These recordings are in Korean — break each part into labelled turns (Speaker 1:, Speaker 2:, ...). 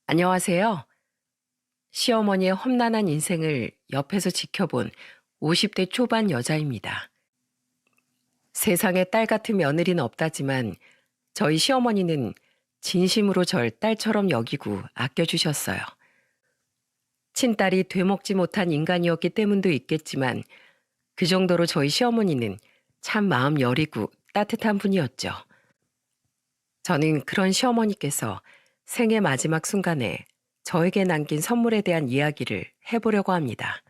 Speaker 1: 안녕하세요. 시어머니의 험난한 인생을 옆에서 지켜본 50대 초반 여자입니다. 세상에 딸 같은 며느리는 없다지만 저희 시어머니는 진심으로 절 딸처럼 여기고 아껴주셨어요. 친딸이 되먹지 못한 인간이었기 때문도 있겠지만 그 정도로 저희 시어머니는 참 마음 여리고 따뜻한 분이었죠. 저는 그런 시어머니께서 생애 마지막 순간에 저에게 남긴 선물에 대한 이야기를 해보려고 합니다.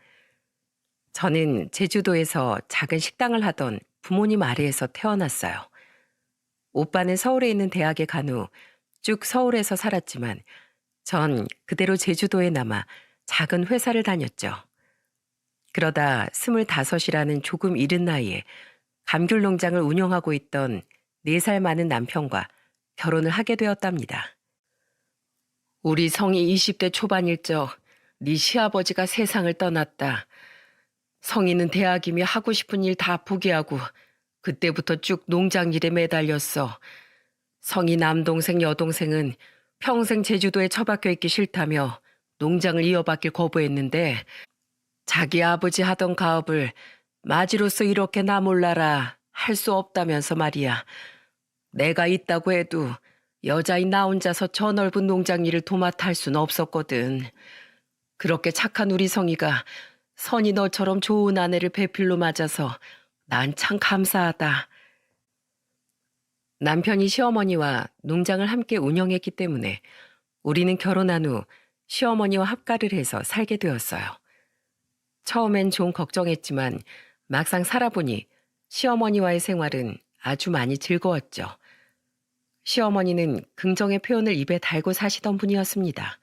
Speaker 1: 저는 제주도에서 작은 식당을 하던 부모님 아래에서 태어났어요. 오빠는 서울에 있는 대학에 간 후 쭉 서울에서 살았지만 전 그대로 제주도에 남아 작은 회사를 다녔죠. 그러다 25이라는 조금 이른 나이에 감귤 농장을 운영하고 있던 4살 많은 남편과 결혼을 하게 되었답니다. 우리 성이 20대 초반일 적 네 시아버지가 세상을 떠났다. 성이는 대학이며 하고 싶은 일 다 포기하고 그때부터 쭉 농장 일에 매달렸어. 성이 남동생 여동생은 평생 제주도에 처박혀 있기 싫다며 농장을 이어받길 거부했는데 자기 아버지 하던 가업을 마지로서 이렇게 나 몰라라 할 수 없다면서 말이야. 내가 있다고 해도 여자인 나 혼자서 저 넓은 농장 일을 도맡아 할 수는 없었거든. 그렇게 착한 우리 성이가 선이 너처럼 좋은 아내를 배필로 맞아서 난 참 감사하다. 남편이 시어머니와 농장을 함께 운영했기 때문에 우리는 결혼한 후 시어머니와 합가를 해서 살게 되었어요. 처음엔 좀 걱정했지만 막상 살아보니 시어머니와의 생활은 아주 많이 즐거웠죠. 시어머니는 긍정의 표현을 입에 달고 사시던 분이었습니다.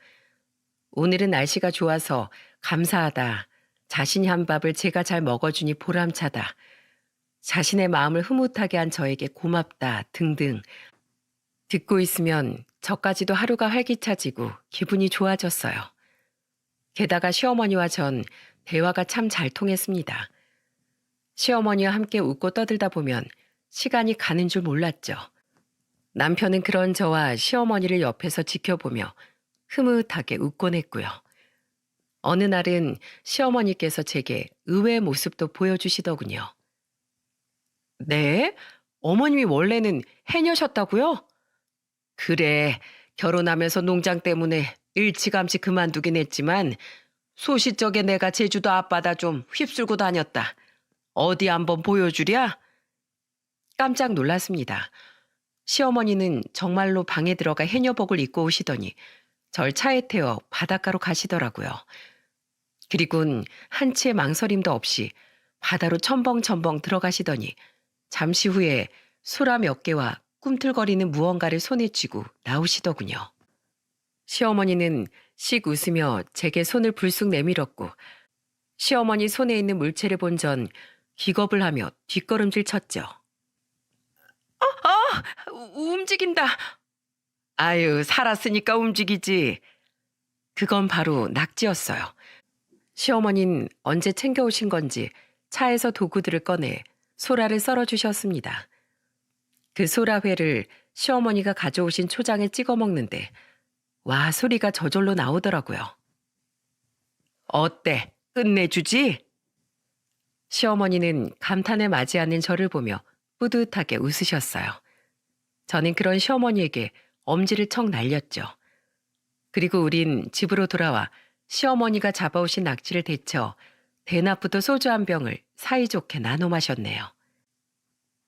Speaker 1: 오늘은 날씨가 좋아서 감사하다. 자신이 한 밥을 제가 잘 먹어주니 보람차다. 자신의 마음을 흐뭇하게 한 저에게 고맙다 등등. 듣고 있으면 저까지도 하루가 활기차지고 기분이 좋아졌어요. 게다가 시어머니와 전 대화가 참 잘 통했습니다. 시어머니와 함께 웃고 떠들다 보면 시간이 가는 줄 몰랐죠. 남편은 그런 저와 시어머니를 옆에서 지켜보며 흐뭇하게 웃곤 했고요. 어느 날은 시어머니께서 제게 의외의 모습도 보여주시더군요. 네? 어머님이 원래는 해녀셨다고요? 그래, 결혼하면서 농장 때문에 일찌감치 그만두긴 했지만 소시적에 내가 제주도 앞바다 좀 휩쓸고 다녔다. 어디 한번 보여주랴? 깜짝 놀랐습니다. 시어머니는 정말로 방에 들어가 해녀복을 입고 오시더니 절 차에 태워 바닷가로 가시더라고요. 그리곤 한치의 망설임도 없이 바다로 첨벙첨벙 들어가시더니 잠시 후에 소라 몇 개와 꿈틀거리는 무언가를 손에 쥐고 나오시더군요. 시어머니는 씩 웃으며 제게 손을 불쑥 내밀었고 시어머니 손에 있는 물체를 본 전 기겁을 하며 뒷걸음질 쳤죠. 움직인다. 아유, 살았으니까 움직이지. 그건 바로 낙지였어요. 시어머니는 언제 챙겨오신 건지 차에서 도구들을 꺼내 소라를 썰어주셨습니다. 그 소라회를 시어머니가 가져오신 초장에 찍어 먹는데 와 소리가 저절로 나오더라고요. 어때? 끝내주지? 시어머니는 감탄에 맞이 않는 저를 보며 뿌듯하게 웃으셨어요. 저는 그런 시어머니에게 엄지를 척 날렸죠. 그리고 우린 집으로 돌아와 시어머니가 잡아오신 낙지를 데쳐 대낮부터 소주 한 병을 사이좋게 나눠 마셨네요.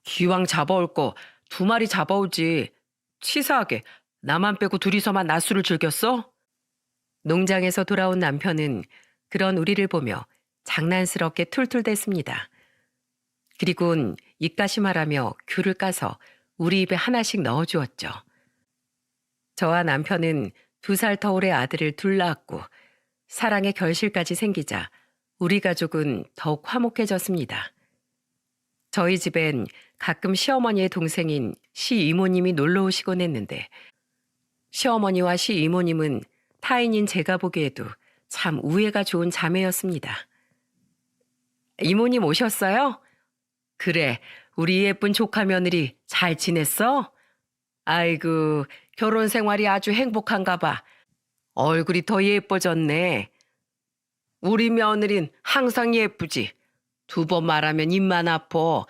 Speaker 1: 기왕 잡아올 거 2마리 잡아오지. 치사하게 나만 빼고 둘이서만 낮술을 즐겼어? 농장에서 돌아온 남편은 그런 우리를 보며 장난스럽게 툴툴댔습니다. 그리곤 입가심 하라며 귤을 까서 우리 입에 하나씩 넣어주었죠. 저와 남편은 2살 터울의 아들을 둘 낳았고 사랑의 결실까지 생기자 우리 가족은 더욱 화목해졌습니다. 저희 집엔 가끔 시어머니의 동생인 시이모님이 놀러 오시곤 했는데 시어머니와 시이모님은 타인인 제가 보기에도 참 우애가 좋은 자매였습니다. 이모님 오셨어요? 그래, 우리 예쁜 조카 며느리 잘 지냈어? 아이고, 결혼 생활이 아주 행복한가 봐. 얼굴이 더 예뻐졌네. 우리 며느린 항상 예쁘지. 두 번 말하면 입만 아파.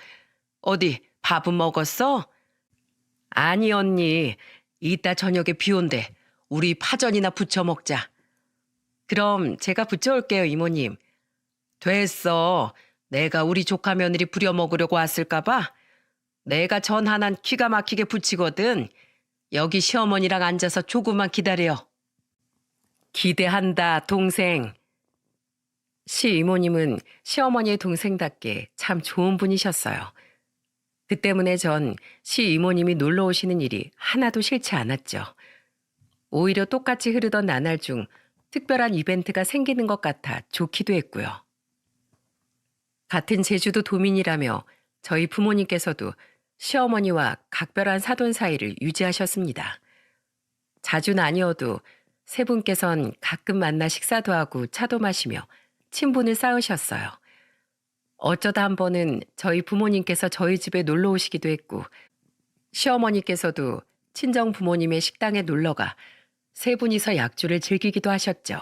Speaker 1: 어디 밥은 먹었어? 아니 언니. 이따 저녁에 비 온대. 우리 파전이나 부쳐 먹자. 그럼 제가 부쳐올게요 이모님. 됐어. 내가 우리 조카 며느리 부려 먹으려고 왔을까 봐. 내가 전 하나는 기가 막히게 부치거든. 여기 시어머니랑 앉아서 조금만 기다려. 기대한다 동생. 시이모님은 시어머니의 동생답게 참 좋은 분이셨어요. 그 때문에 전 시이모님이 놀러 오시는 일이 하나도 싫지 않았죠. 오히려 똑같이 흐르던 나날 중 특별한 이벤트가 생기는 것 같아 좋기도 했고요. 같은 제주도 도민이라며 저희 부모님께서도 시어머니와 각별한 사돈 사이를 유지하셨습니다. 자주는 아니어도 세 분께선 가끔 만나 식사도 하고 차도 마시며 친분을 쌓으셨어요. 어쩌다 한 번은 저희 부모님께서 저희 집에 놀러 오시기도 했고 시어머니께서도 친정 부모님의 식당에 놀러가 세 분이서 약주를 즐기기도 하셨죠.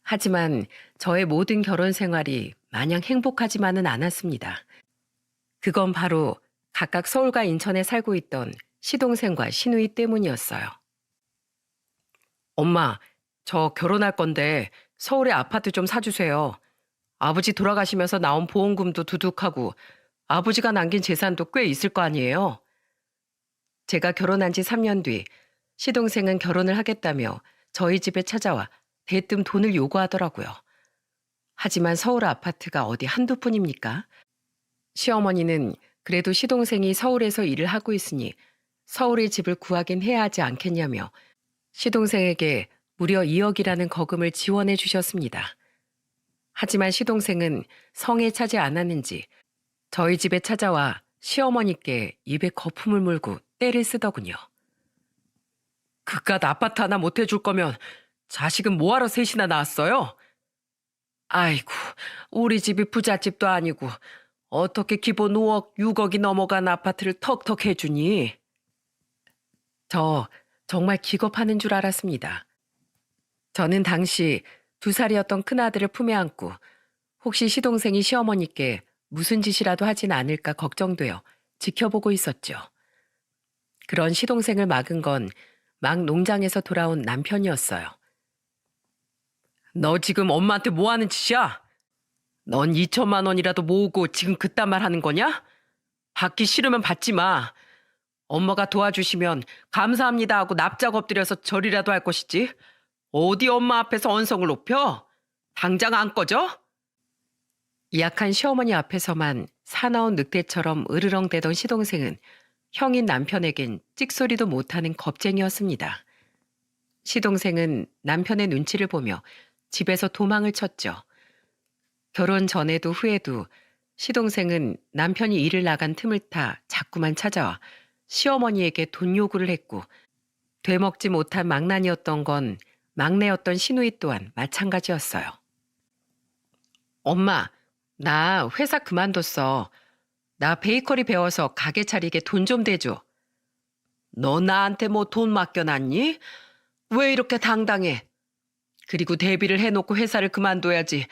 Speaker 1: 하지만 저의 모든 결혼 생활이 마냥 행복하지만은 않았습니다. 그건 바로 각각 서울과 인천에 살고 있던 시동생과 시누이 때문이었어요. 엄마, 저 결혼할 건데 서울에 아파트 좀 사주세요. 아버지 돌아가시면서 나온 보험금도 두둑하고 아버지가 남긴 재산도 꽤 있을 거 아니에요. 제가 결혼한 지 3년 뒤 시동생은 결혼을 하겠다며 저희 집에 찾아와 대뜸 돈을 요구하더라고요. 하지만 서울 아파트가 어디 한두 푼입니까? 시어머니는 그래도 시동생이 서울에서 일을 하고 있으니 서울에 집을 구하긴 해야 하지 않겠냐며 시동생에게 무려 2억이라는 거금을 지원해 주셨습니다. 하지만 시동생은 성에 차지 않았는지 저희 집에 찾아와 시어머니께 입에 거품을 물고 떼를 쓰더군요. 그깟 아파트 하나 못 해줄 거면 자식은 뭐하러 셋이나 낳았어요? 아이고, 우리 집이 부잣집도 아니고 어떻게 기본 5억, 6억이 넘어간 아파트를 턱턱 해주니? 저 정말 기겁하는 줄 알았습니다. 저는 당시 2살이었던 큰아들을 품에 안고 혹시 시동생이 시어머니께 무슨 짓이라도 하진 않을까 걱정되어 지켜보고 있었죠. 그런 시동생을 막은 건 막 농장에서 돌아온 남편이었어요. 너 지금 엄마한테 뭐 하는 짓이야? 넌 2천만 원이라도 모으고 지금 그딴 말 하는 거냐? 받기 싫으면 받지 마. 엄마가 도와주시면 감사합니다 하고 납작 엎드려서 절이라도 할 것이지. 어디 엄마 앞에서 언성을 높여? 당장 안 꺼져? 약한 시어머니 앞에서만 사나운 늑대처럼 으르렁대던 시동생은 형인 남편에겐 찍소리도 못하는 겁쟁이였습니다. 시동생은 남편의 눈치를 보며 집에서 도망을 쳤죠. 결혼 전에도 후에도 시동생은 남편이 일을 나간 틈을 타 자꾸만 찾아와 시어머니에게 돈 요구를 했고 되먹지 못한 망난이었던 건 막내였던 시누이 또한 마찬가지였어요. 엄마, 나 회사 그만뒀어. 나 베이커리 배워서 가게 차리게 돈 좀 대줘. 너 나한테 뭐 돈 맡겨놨니? 왜 이렇게 당당해? 그리고 대비를 해놓고 회사를 그만둬야지.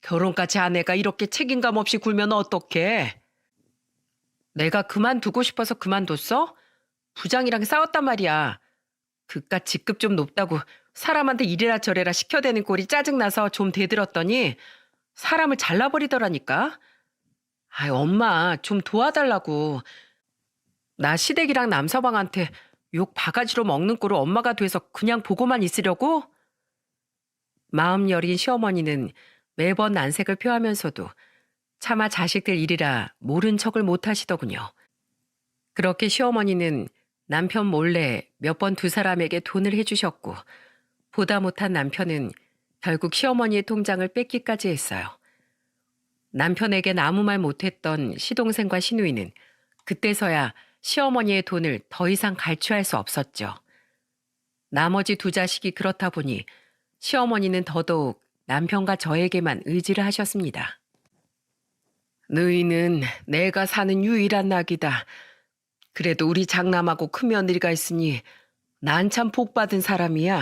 Speaker 1: 결혼까지 아내가 이렇게 책임감 없이 굴면 어떡해? 내가 그만두고 싶어서 그만뒀어? 부장이랑 싸웠단 말이야. 그깟 직급 좀 높다고 사람한테 이래라 저래라 시켜대는 꼴이 짜증나서 좀 대들었더니 사람을 잘라버리더라니까. 아이 엄마 좀 도와달라고. 나 시댁이랑 남서방한테 욕 바가지로 먹는 꼴을 엄마가 돼서 그냥 보고만 있으려고? 마음 여린 시어머니는 매번 난색을 표하면서도 차마 자식들 일이라 모른 척을 못 하시더군요. 그렇게 시어머니는 남편 몰래 몇 번 두 사람에게 돈을 해주셨고 보다 못한 남편은 결국 시어머니의 통장을 뺏기까지 했어요. 남편에겐 아무 말 못했던 시동생과 시누이는 그때서야 시어머니의 돈을 더 이상 갈취할 수 없었죠. 나머지 두 자식이 그렇다 보니 시어머니는 더더욱 남편과 저에게만 의지를 하셨습니다. 너희는 내가 사는 유일한 낙이다. 그래도 우리 장남하고 큰며느리가 있으니 난 참 복받은 사람이야.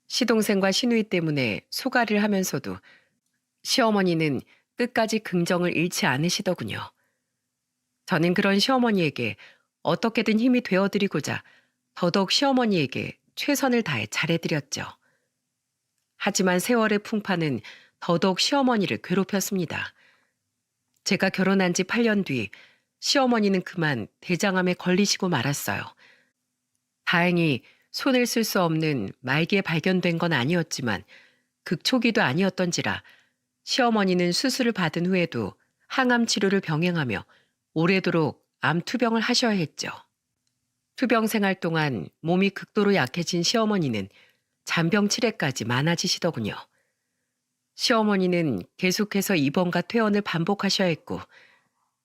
Speaker 1: 시동생과 시누이 때문에 소가를 하면서도 시어머니는 끝까지 긍정을 잃지 않으시더군요. 저는 그런 시어머니에게 어떻게든 힘이 되어드리고자 더더욱 시어머니에게 최선을 다해 잘해드렸죠. 하지만 세월의 풍파는 더더욱 시어머니를 괴롭혔습니다. 제가 결혼한 지 8년 뒤 시어머니는 그만 대장암에 걸리시고 말았어요. 다행히 손을 쓸 수 없는 말기에 발견된 건 아니었지만 극초기도 아니었던지라 시어머니는 수술을 받은 후에도 항암 치료를 병행하며 오래도록 암 투병을 하셔야 했죠. 투병 생활 동안 몸이 극도로 약해진 시어머니는 잔병 치레까지 많아지시더군요. 시어머니는 계속해서 입원과 퇴원을 반복하셔야 했고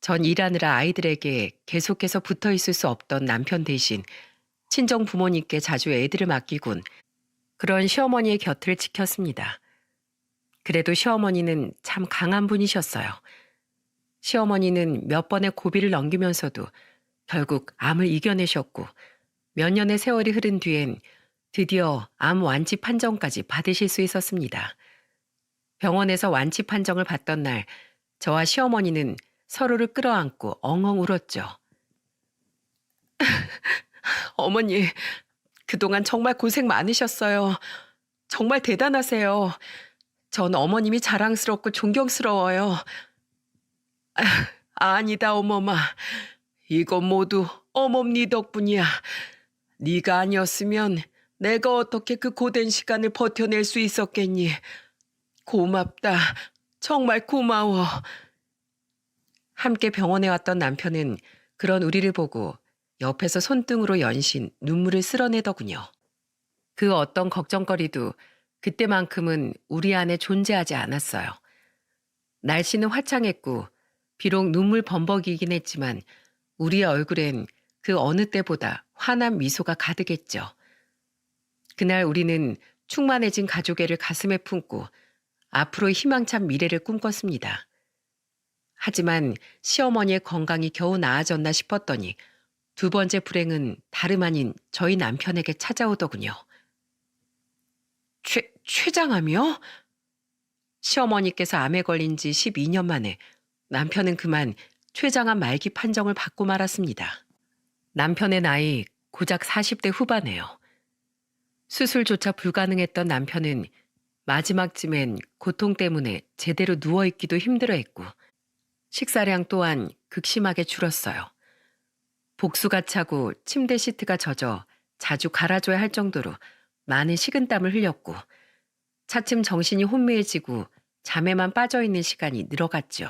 Speaker 1: 전 일하느라 아이들에게 계속해서 붙어 있을 수 없던 남편 대신 친정 부모님께 자주 애들을 맡기곤 그런 시어머니의 곁을 지켰습니다. 그래도 시어머니는 참 강한 분이셨어요. 시어머니는 몇 번의 고비를 넘기면서도 결국 암을 이겨내셨고 몇 년의 세월이 흐른 뒤엔 드디어 암 완치 판정까지 받으실 수 있었습니다. 병원에서 완치 판정을 받던 날 저와 시어머니는 서로를 끌어안고 엉엉 울었죠. 어머니, 그동안 정말 고생 많으셨어요. 정말 대단하세요. 전 어머님이 자랑스럽고 존경스러워요. 아니다, 어머마. 이건 모두 어멈니 덕분이야. 네가 아니었으면 내가 어떻게 그 고된 시간을 버텨낼 수 있었겠니. 고맙다. 정말 고마워. 함께 병원에 왔던 남편은 그런 우리를 보고 옆에서 손등으로 연신 눈물을 쓸어내더군요. 그 어떤 걱정거리도 그때만큼은 우리 안에 존재하지 않았어요. 날씨는 화창했고 비록 눈물 범벅이긴 했지만 우리의 얼굴엔 그 어느 때보다 환한 미소가 가득했죠. 그날 우리는 충만해진 가족애를 가슴에 품고 앞으로의 희망찬 미래를 꿈꿨습니다. 하지만 시어머니의 건강이 겨우 나아졌나 싶었더니 두 번째 불행은 다름 아닌 저희 남편에게 찾아오더군요. 췌장암이요? 시어머니께서 암에 걸린 지 12년 만에 남편은 그만 췌장암 말기 판정을 받고 말았습니다. 남편의 나이 고작 40대 후반이에요. 수술조차 불가능했던 남편은 마지막쯤엔 고통 때문에 제대로 누워있기도 힘들어했고 식사량 또한 극심하게 줄었어요. 복수가 차고 침대 시트가 젖어 자주 갈아줘야 할 정도로 많은 식은땀을 흘렸고 차츰 정신이 혼미해지고 잠에만 빠져있는 시간이 늘어갔죠.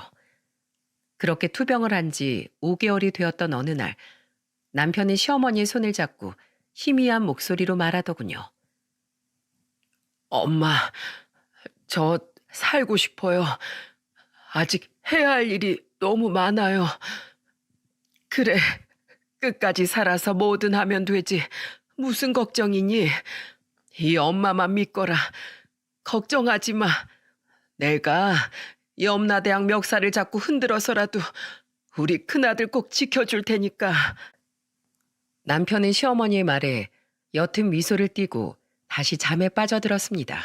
Speaker 1: 그렇게 투병을 한 지 5개월이 되었던 어느 날 남편은 시어머니의 손을 잡고 희미한 목소리로 말하더군요. 엄마, 저 살고 싶어요. 아직 해야 할 일이 너무 많아요. 그래, 끝까지 살아서 뭐든 하면 되지. 무슨 걱정이니? 이 엄마만 믿거라. 걱정하지 마. 내가 염라대왕 멱살을 잡고 흔들어서라도 우리 큰아들 꼭 지켜줄 테니까. 남편은 시어머니의 말에 옅은 미소를 띠고 다시 잠에 빠져들었습니다.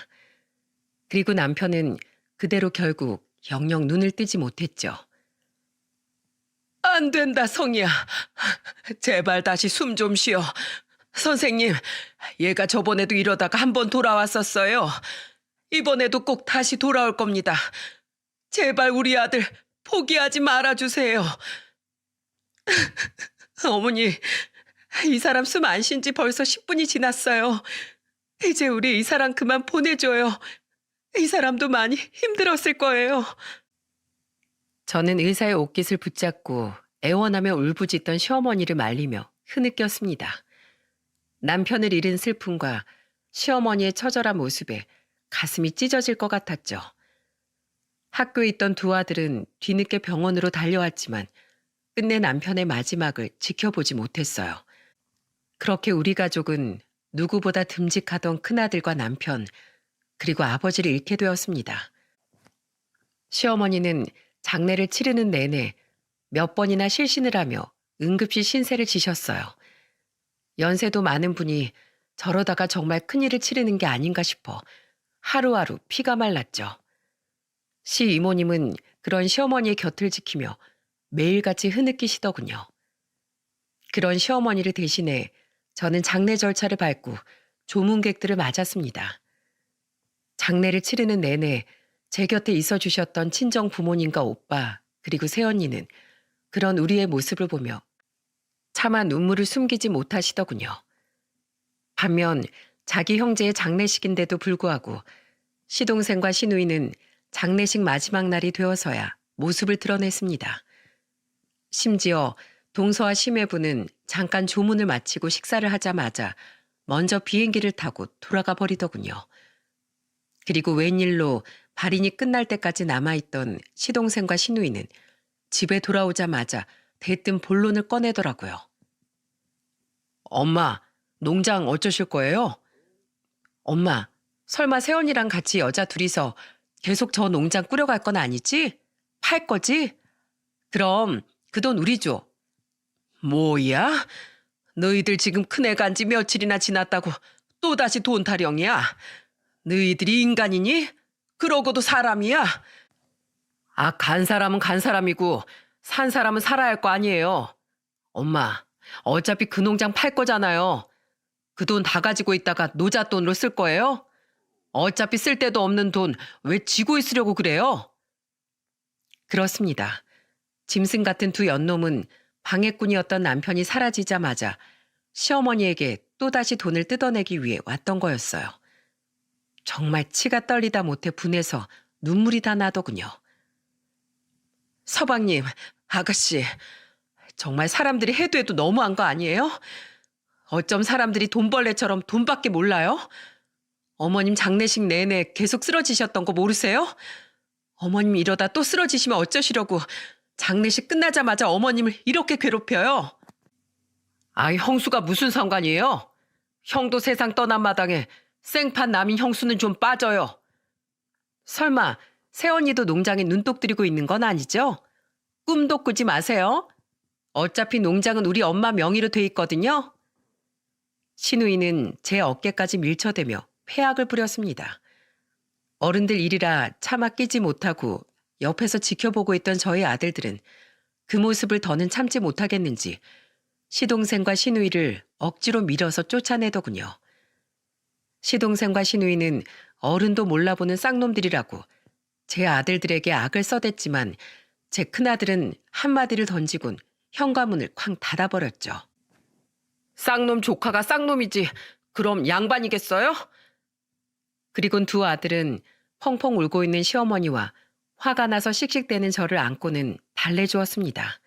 Speaker 1: 그리고 남편은 그대로 결국 영영 눈을 뜨지 못했죠. 안 된다, 성이야. 제발 다시 숨 좀 쉬어. 선생님, 얘가 저번에도 이러다가 한 번 돌아왔었어요. 이번에도 꼭 다시 돌아올 겁니다. 제발 우리 아들 포기하지 말아주세요. 어머니, 이 사람 숨 안 쉰 지 벌써 10분이 지났어요. 이제 우리 이 사람 그만 보내줘요. 이 사람도 많이 힘들었을 거예요. 저는 의사의 옷깃을 붙잡고 애원하며 울부짖던 시어머니를 말리며 흐느꼈습니다. 남편을 잃은 슬픔과 시어머니의 처절한 모습에 가슴이 찢어질 것 같았죠. 학교에 있던 두 아들은 뒤늦게 병원으로 달려왔지만 끝내 남편의 마지막을 지켜보지 못했어요. 그렇게 우리 가족은 누구보다 듬직하던 큰아들과 남편, 그리고 아버지를 잃게 되었습니다. 시어머니는 장례를 치르는 내내 몇 번이나 실신을 하며 응급실 신세를 지셨어요. 연세도 많은 분이 저러다가 정말 큰일을 치르는 게 아닌가 싶어 하루하루 피가 말랐죠. 시 이모님은 그런 시어머니의 곁을 지키며 매일같이 흐느끼시더군요. 그런 시어머니를 대신해 저는 장례 절차를 밟고 조문객들을 맞았습니다. 장례를 치르는 내내 제 곁에 있어 주셨던 친정 부모님과 오빠 그리고 새언니는 그런 우리의 모습을 보며 차마 눈물을 숨기지 못하시더군요. 반면 자기 형제의 장례식인데도 불구하고 시동생과 시누이는 장례식 마지막 날이 되어서야 모습을 드러냈습니다. 심지어 동서와 심해부는 잠깐 조문을 마치고 식사를 하자마자 먼저 비행기를 타고 돌아가 버리더군요. 그리고 웬일로 발인이 끝날 때까지 남아있던 시동생과 시누이는 집에 돌아오자마자 대뜸 본론을 꺼내더라고요. 엄마, 농장 어쩌실 거예요? 엄마, 설마 세연이랑 같이 여자 둘이서 계속 저 농장 꾸려갈 건 아니지? 팔 거지? 그럼 그 돈 우리 줘. 뭐야? 너희들 지금 큰애 간지 며칠이나 지났다고 또다시 돈 타령이야? 너희들이 인간이니? 그러고도 사람이야? 아, 간 사람은 간 사람이고 산 사람은 살아야 할 거 아니에요. 엄마, 어차피 그 농장 팔 거잖아요. 그 돈 다 가지고 있다가 노자 돈으로 쓸 거예요? 어차피 쓸 데도 없는 돈 왜 쥐고 있으려고 그래요? 그렇습니다. 짐승 같은 두 연놈은 방해꾼이었던 남편이 사라지자마자 시어머니에게 또다시 돈을 뜯어내기 위해 왔던 거였어요. 정말 치가 떨리다 못해 분해서 눈물이 다 나더군요. 서방님, 아가씨, 정말 사람들이 해도 해도 너무한 거 아니에요? 어쩜 사람들이 돈벌레처럼 돈밖에 몰라요? 어머님 장례식 내내 계속 쓰러지셨던 거 모르세요? 어머님 이러다 또 쓰러지시면 어쩌시려고 장례식 끝나자마자 어머님을 이렇게 괴롭혀요? 아이, 형수가 무슨 상관이에요? 형도 세상 떠난 마당에 생판 남인 형수는 좀 빠져요. 설마 새언니도 농장에 눈독 들이고 있는 건 아니죠? 꿈도 꾸지 마세요. 어차피 농장은 우리 엄마 명의로 돼 있거든요. 시누이는 제 어깨까지 밀쳐대며 패악을 부렸습니다. 어른들 일이라 차마 끼지 못하고 옆에서 지켜보고 있던 저희 아들들은 그 모습을 더는 참지 못하겠는지 시동생과 시누이를 억지로 밀어서 쫓아내더군요. 시동생과 시누이는 어른도 몰라보는 쌍놈들이라고 제 아들들에게 악을 써댔지만 제 큰아들은 한마디를 던지곤 현관문을 쾅 닫아버렸죠. 쌍놈 조카가 쌍놈이지 그럼 양반이겠어요? 그리곤 두 아들은 펑펑 울고 있는 시어머니와 화가 나서 씩씩대는 저를 안고는 달래주었습니다.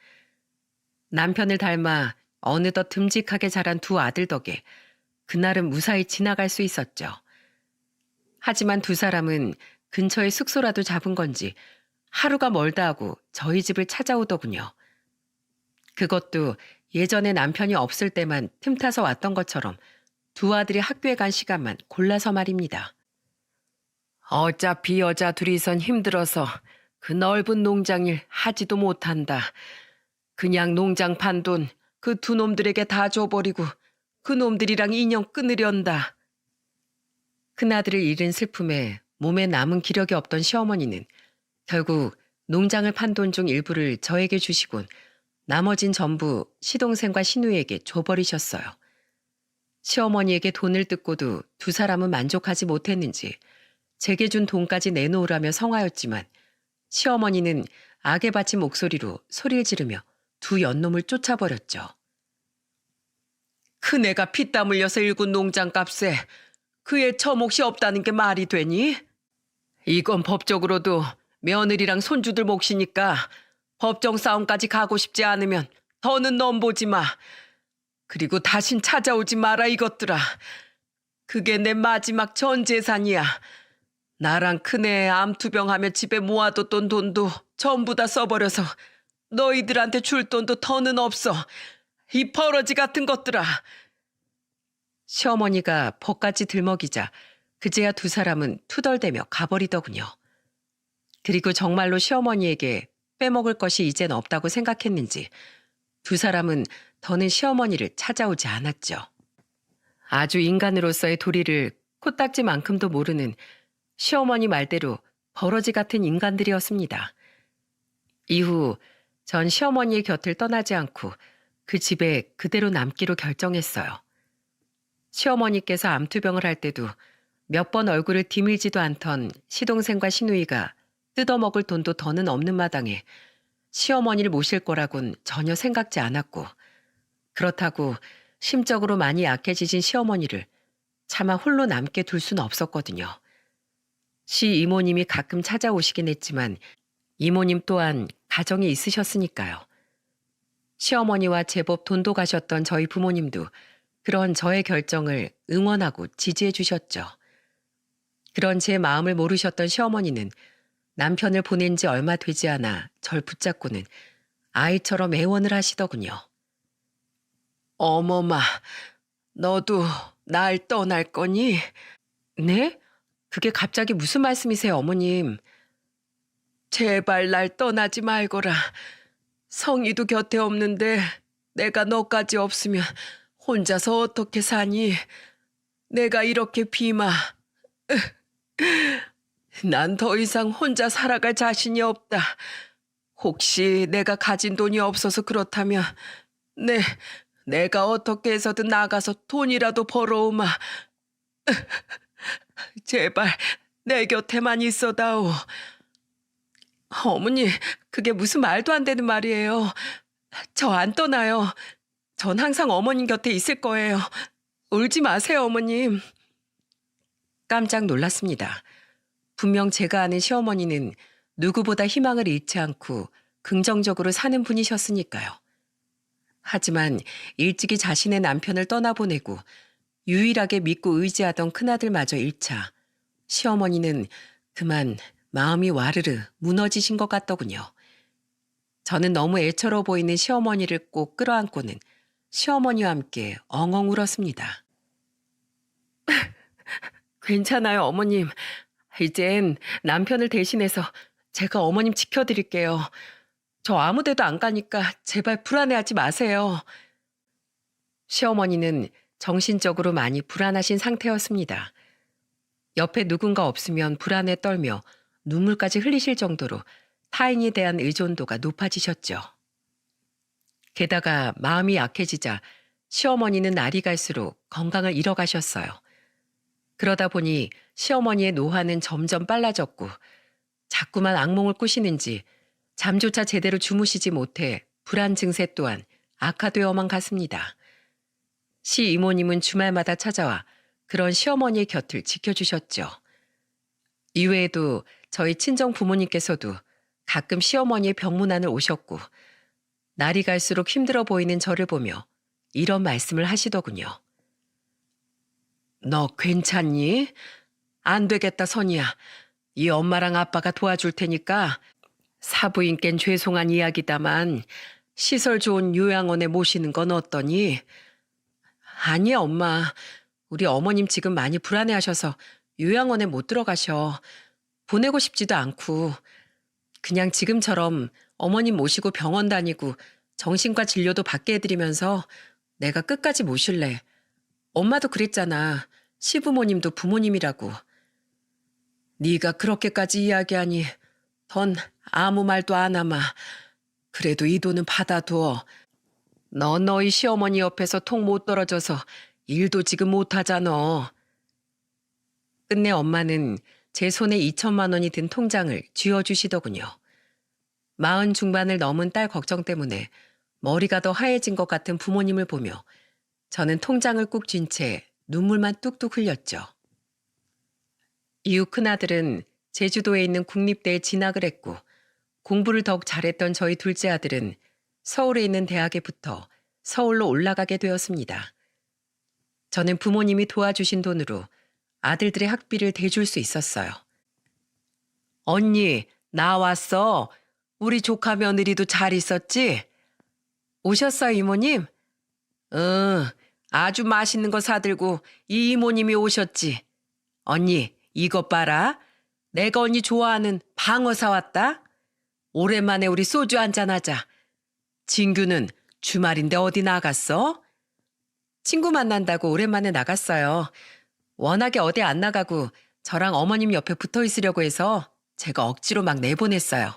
Speaker 1: 남편을 닮아 어느덧 듬직하게 자란 두 아들 덕에 그날은 무사히 지나갈 수 있었죠. 하지만 두 사람은 근처에 숙소라도 잡은 건지 하루가 멀다 하고 저희 집을 찾아오더군요. 그것도 예전에 남편이 없을 때만 틈타서 왔던 것처럼 두 아들이 학교에 간 시간만 골라서 말입니다. 어차피 여자 둘이선 힘들어서 그 넓은 농장일 하지도 못한다. 그냥 농장 판 돈 그 두 놈들에게 다 줘버리고 그 놈들이랑 인연 끊으련다. 큰아들을 잃은 슬픔에 몸에 남은 기력이 없던 시어머니는 결국 농장을 판 돈 중 일부를 저에게 주시곤 나머진 전부 시동생과 시누이에게 줘버리셨어요. 시어머니에게 돈을 뜯고도 두 사람은 만족하지 못했는지 제게 준 돈까지 내놓으라며 성하였지만 시어머니는 악에 바친 목소리로 소리를 지르며 두 연놈을 쫓아버렸죠. 큰애가 피땀 흘려서 일군 농장값에 그의 처몫이 없다는 게 말이 되니? 이건 법적으로도 며느리랑 손주들 몫이니까 법정 싸움까지 가고 싶지 않으면 더는 넘보지 마. 그리고 다신 찾아오지 마라 이것들아. 그게 내 마지막 전 재산이야. 나랑 큰애 암투병하며 집에 모아뒀던 돈도 전부 다 써버려서 너희들한테 줄 돈도 더는 없어. 이 버러지 같은 것들아. 시어머니가 벗같이 들먹이자 그제야 두 사람은 투덜대며 가버리더군요. 그리고 정말로 시어머니에게 빼먹을 것이 이젠 없다고 생각했는지 두 사람은 더는 시어머니를 찾아오지 않았죠. 아주 인간으로서의 도리를 코딱지만큼도 모르는 시어머니 말대로 버러지 같은 인간들이었습니다. 이후 전 시어머니의 곁을 떠나지 않고 그 집에 그대로 남기로 결정했어요. 시어머니께서 암투병을 할 때도 몇 번 얼굴을 디밀지도 않던 시동생과 시누이가 뜯어먹을 돈도 더는 없는 마당에 시어머니를 모실 거라곤 전혀 생각지 않았고, 그렇다고 심적으로 많이 약해지신 시어머니를 차마 홀로 남게 둘 수는 없었거든요. 시 이모님이 가끔 찾아오시긴 했지만 이모님 또한 가정이 있으셨으니까요. 시어머니와 제법 돈도 가셨던 저희 부모님도 그런 저의 결정을 응원하고 지지해 주셨죠. 그런 제 마음을 모르셨던 시어머니는 남편을 보낸 지 얼마 되지 않아 절 붙잡고는 아이처럼 애원을 하시더군요. 어머마, 너도 날 떠날 거니? 네? 그게 갑자기 무슨 말씀이세요, 어머님? 제발 날 떠나지 말거라. 성희도 곁에 없는데 내가 너까지 없으면 혼자서 어떻게 사니? 내가 이렇게 비마. 난 더 이상 혼자 살아갈 자신이 없다. 혹시 내가 가진 돈이 없어서 그렇다면 내가 어떻게 해서든 나가서 돈이라도 벌어오마. 제발 내 곁에만 있어다오. 어머니, 그게 무슨 말도 안 되는 말이에요. 저 안 떠나요. 전 항상 어머님 곁에 있을 거예요. 울지 마세요, 어머님. 깜짝 놀랐습니다. 분명 제가 아는 시어머니는 누구보다 희망을 잃지 않고 긍정적으로 사는 분이셨으니까요. 하지만 일찍이 자신의 남편을 떠나보내고 유일하게 믿고 의지하던 큰아들마저 잃자 시어머니는 그만 마음이 와르르 무너지신 것 같더군요. 저는 너무 애처로 보이는 시어머니를 꼭 끌어안고는 시어머니와 함께 엉엉 울었습니다. 괜찮아요, 어머님. 이젠 남편을 대신해서 제가 어머님 지켜드릴게요. 저 아무 데도 안 가니까 제발 불안해하지 마세요. 시어머니는 정신적으로 많이 불안하신 상태였습니다. 옆에 누군가 없으면 불안에 떨며 눈물까지 흘리실 정도로 타인에 대한 의존도가 높아지셨죠. 게다가 마음이 약해지자 시어머니는 날이 갈수록 건강을 잃어가셨어요. 그러다 보니 시어머니의 노화는 점점 빨라졌고 자꾸만 악몽을 꾸시는지 잠조차 제대로 주무시지 못해 불안 증세 또한 악화되어만 갔습니다. 시 이모님은 주말마다 찾아와 그런 시어머니의 곁을 지켜주셨죠. 이외에도 저희 친정 부모님께서도 가끔 시어머니의 병문안을 오셨고 날이 갈수록 힘들어 보이는 저를 보며 이런 말씀을 하시더군요. 너 괜찮니? 안 되겠다, 선이야. 이 엄마랑 아빠가 도와줄 테니까 사부인께는 죄송한 이야기다만 시설 좋은 요양원에 모시는 건 어떠니? 아니, 엄마. 우리 어머님 지금 많이 불안해하셔서 요양원에 못 들어가셔. 보내고 싶지도 않고. 그냥 지금처럼 어머님 모시고 병원 다니고 정신과 진료도 받게 해드리면서 내가 끝까지 모실래. 엄마도 그랬잖아. 시부모님도 부모님이라고. 네가 그렇게까지 이야기하니 넌 아무 말도 안 하마. 그래도 이 돈은 받아둬. 너희 시어머니 옆에서 통 못 떨어져서 일도 지금 못하잖아. 끝내 엄마는 제 손에 2천만 원이 든 통장을 쥐어주시더군요. 40 중반을 넘은 딸 걱정 때문에 머리가 더 하얘진 것 같은 부모님을 보며 저는 통장을 꾹 쥔 채 눈물만 뚝뚝 흘렸죠. 이후 큰아들은 제주도에 있는 국립대에 진학을 했고 공부를 더욱 잘했던 저희 둘째 아들은 서울에 있는 대학에 붙어 서울로 올라가게 되었습니다. 저는 부모님이 도와주신 돈으로 아들들의 학비를 대줄 수 있었어요. 언니, 나 왔어. 우리 조카 며느리도 잘 있었지? 오셨어요, 이모님? 응, 아주 맛있는 거 사들고 이 이모님이 오셨지. 언니, 이것 봐라. 내가 언니 좋아하는 방어 사왔다. 오랜만에 우리 소주 한잔 하자. 진규는 주말인데 어디 나갔어? 친구 만난다고 오랜만에 나갔어요. 워낙에 어디 안 나가고 저랑 어머님 옆에 붙어 있으려고 해서 제가 억지로 막 내보냈어요.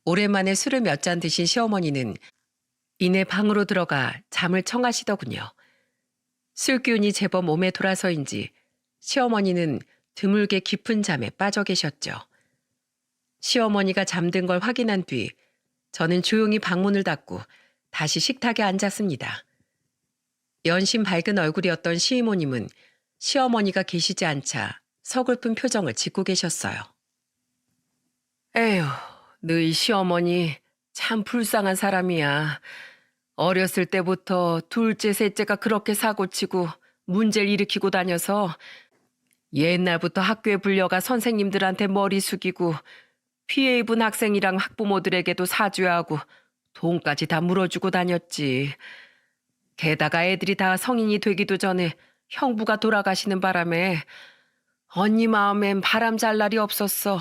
Speaker 1: 오랜만에 술을 몇 잔 드신 시어머니는 이내 방으로 들어가 잠을 청하시더군요. 술 기운이 제법 몸에 돌아서인지 시어머니는 드물게 깊은 잠에 빠져 계셨죠. 시어머니가 잠든 걸 확인한 뒤 저는 조용히 방문을 닫고 다시 식탁에 앉았습니다. 연신 밝은 얼굴이었던 시이모님은 시어머니가 계시지 않자 서글픈 표정을 짓고 계셨어요. 에휴, 너희 시어머니 참 불쌍한 사람이야. 어렸을 때부터 둘째, 셋째가 그렇게 사고치고 문제를 일으키고 다녀서 옛날부터 학교에 불려가 선생님들한테 머리 숙이고 피해 입은 학생이랑 학부모들에게도 사죄하고 돈까지 다 물어주고 다녔지. 게다가 애들이 다 성인이 되기도 전에 형부가 돌아가시는 바람에 언니 마음엔 바람 잘 날이 없었어.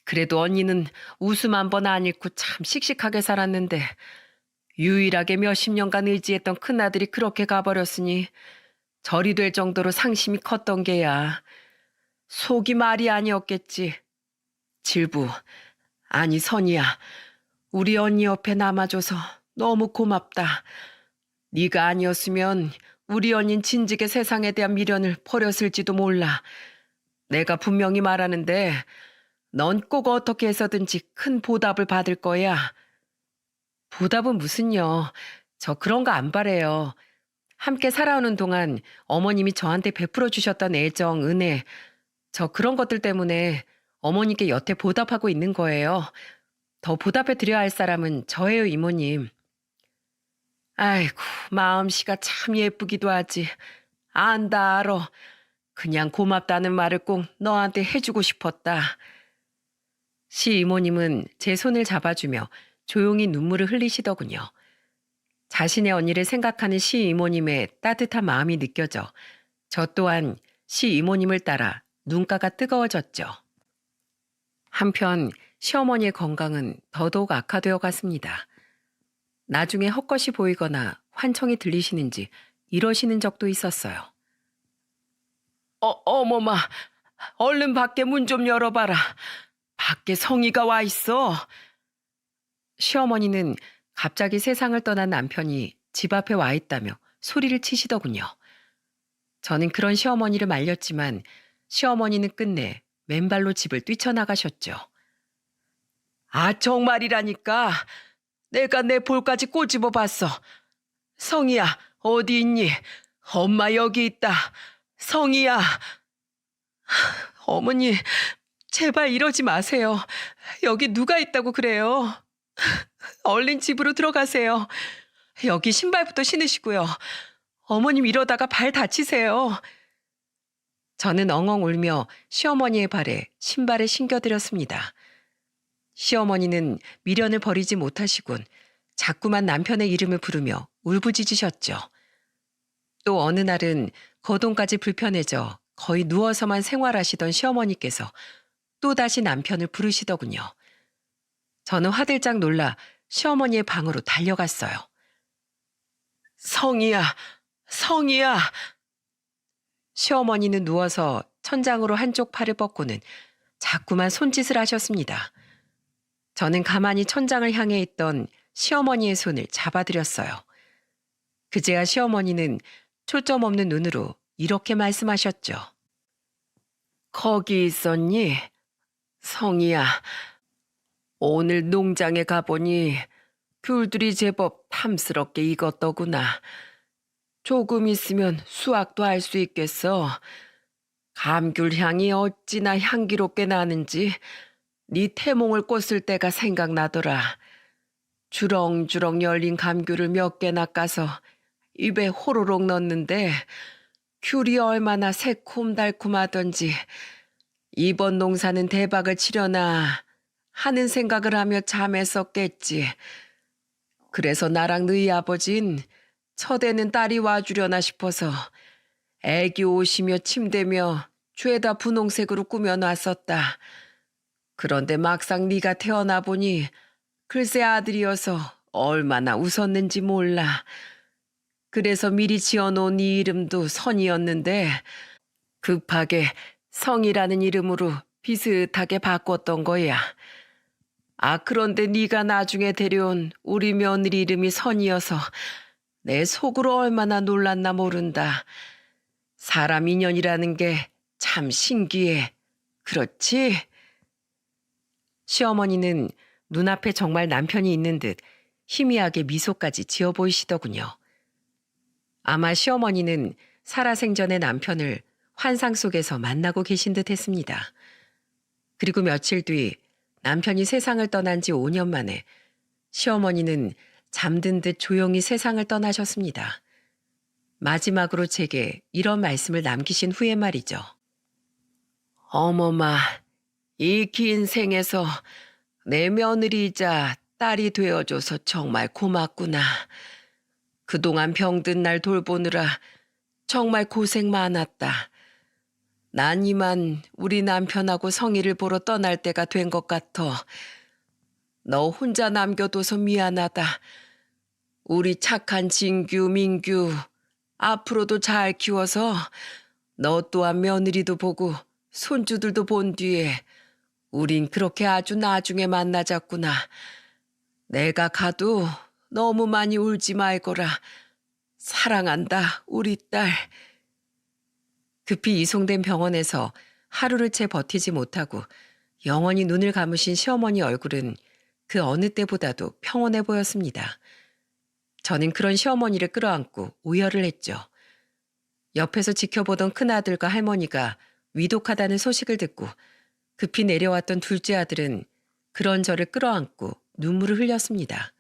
Speaker 1: 그래도 언니는 웃음 한 번 안 잃고 참 씩씩하게 살았는데 유일하게 몇십 년간 의지했던 큰아들이 그렇게 가버렸으니 절이 될 정도로 상심이 컸던 게야. 속이 말이 아니었겠지. 질부, 아니 선이야. 우리 언니 옆에 남아줘서 너무 고맙다. 네가 아니었으면 우리 언닌 진즉에 세상에 대한 미련을 버렸을지도 몰라. 내가 분명히 말하는데 넌 꼭 어떻게 해서든지 큰 보답을 받을 거야. 보답은 무슨요. 저 그런 거 안 바래요. 함께 살아오는 동안 어머님이 저한테 베풀어 주셨던 애정, 은혜, 저 그런 것들 때문에 어머니께 여태 보답하고 있는 거예요. 더 보답해 드려야 할 사람은 저예요, 이모님. 아이고, 마음씨가 참 예쁘기도 하지. 안다 알아. 그냥 고맙다는 말을 꼭 너한테 해주고 싶었다. 시 이모님은 제 손을 잡아주며 조용히 눈물을 흘리시더군요. 자신의 언니를 생각하는 시 이모님의 따뜻한 마음이 느껴져 저 또한 시 이모님을 따라 눈가가 뜨거워졌죠. 한편 시어머니의 건강은 더더욱 악화되어 갔습니다. 나중에 헛것이 보이거나 환청이 들리시는지 이러시는 적도 있었어요. 어머마, 얼른 밖에 문 좀 열어봐라. 밖에 성희가 와 있어. 시어머니는 갑자기 세상을 떠난 남편이 집 앞에 와 있다며 소리를 치시더군요. 저는 그런 시어머니를 말렸지만 시어머니는 끝내 맨발로 집을 뛰쳐나가셨죠. 아, 정말이라니까. 내가 내 볼까지 꼬집어 봤어. 성희야, 어디 있니? 엄마 여기 있다. 성희야. 어머니, 제발 이러지 마세요. 여기 누가 있다고 그래요. 얼른 집으로 들어가세요. 여기 신발부터 신으시고요. 어머님 이러다가 발 다치세요. 저는 엉엉 울며 시어머니의 발에 신발을 신겨드렸습니다. 시어머니는 미련을 버리지 못하시곤 자꾸만 남편의 이름을 부르며 울부짖으셨죠. 또 어느 날은 거동까지 불편해져 거의 누워서만 생활하시던 시어머니께서 또다시 남편을 부르시더군요. 저는 화들짝 놀라 시어머니의 방으로 달려갔어요. 성희야, 성희야. 시어머니는 누워서 천장으로 한쪽 팔을 뻗고는 자꾸만 손짓을 하셨습니다. 저는 가만히 천장을 향해 있던 시어머니의 손을 잡아드렸어요. 그제야 시어머니는 초점 없는 눈으로 이렇게 말씀하셨죠. 거기 있었니? 성희야, 오늘 농장에 가보니 귤들이 제법 탐스럽게 익었더구나. 조금 있으면 수확도 할 수 있겠어. 감귤 향이 어찌나 향기롭게 나는지 네 태몽을 꽂을 때가 생각나더라. 주렁주렁 열린 감귤을 몇 개나 까서 입에 호로록 넣었는데 귤이 얼마나 새콤달콤하던지 이번 농사는 대박을 치려나 하는 생각을 하며 잠에서 깼지. 그래서 나랑 너희 아버진 첫에는 딸이 와주려나 싶어서 애기 옷이며 침대며 죄다 분홍색으로 꾸며놨었다. 그런데 막상 네가 태어나 보니 글쎄 아들이어서 얼마나 웃었는지 몰라. 그래서 미리 지어놓은 이 이름도 선이었는데 급하게 성이라는 이름으로 비슷하게 바꿨던 거야. 아, 그런데 네가 나중에 데려온 우리 며느리 이름이 선이어서 내 속으로 얼마나 놀랐나 모른다. 사람 인연이라는 게 참 신기해. 그렇지? 시어머니는 눈앞에 정말 남편이 있는 듯 희미하게 미소까지 지어 보이시더군요. 아마 시어머니는 살아생전의 남편을 환상 속에서 만나고 계신 듯 했습니다. 그리고 며칠 뒤 남편이 세상을 떠난 지 5년 만에 시어머니는 잠든 듯 조용히 세상을 떠나셨습니다. 마지막으로 제게 이런 말씀을 남기신 후에 말이죠. 어머마, 이 긴 생에서 내 며느리이자 딸이 되어줘서 정말 고맙구나. 그동안 병든 날 돌보느라 정말 고생 많았다. 난 이만 우리 남편하고 성희를 보러 떠날 때가 된 것 같아. 너 혼자 남겨둬서 미안하다. 우리 착한 진규, 민규 앞으로도 잘 키워서 너 또한 며느리도 보고 손주들도 본 뒤에 우린 그렇게 아주 나중에 만나자꾸나. 내가 가도 너무 많이 울지 말거라. 사랑한다, 우리 딸. 급히 이송된 병원에서 하루를 채 버티지 못하고 영원히 눈을 감으신 시어머니 얼굴은 그 어느 때보다도 평온해 보였습니다. 저는 그런 시어머니를 끌어안고 오열을 했죠. 옆에서 지켜보던 큰아들과 할머니가 위독하다는 소식을 듣고 급히 내려왔던 둘째 아들은 그런 저를 끌어안고 눈물을 흘렸습니다.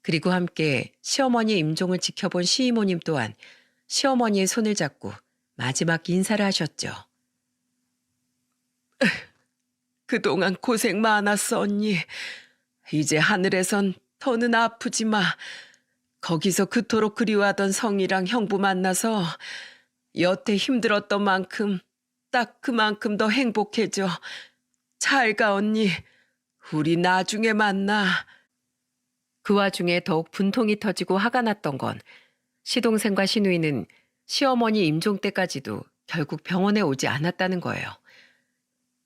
Speaker 1: 그리고 함께 시어머니의 임종을 지켜본 시이모님 또한 시어머니의 손을 잡고 마지막 인사를 하셨죠. 그동안 고생 많았어, 언니. 이제 하늘에선 더는 아프지 마. 거기서 그토록 그리워하던 성이랑 형부 만나서 여태 힘들었던 만큼 딱 그만큼 더 행복해져. 잘 가, 언니. 우리 나중에 만나. 그 와중에 더욱 분통이 터지고 화가 났던 건 시동생과 시누이는 시어머니 임종 때까지도 결국 병원에 오지 않았다는 거예요.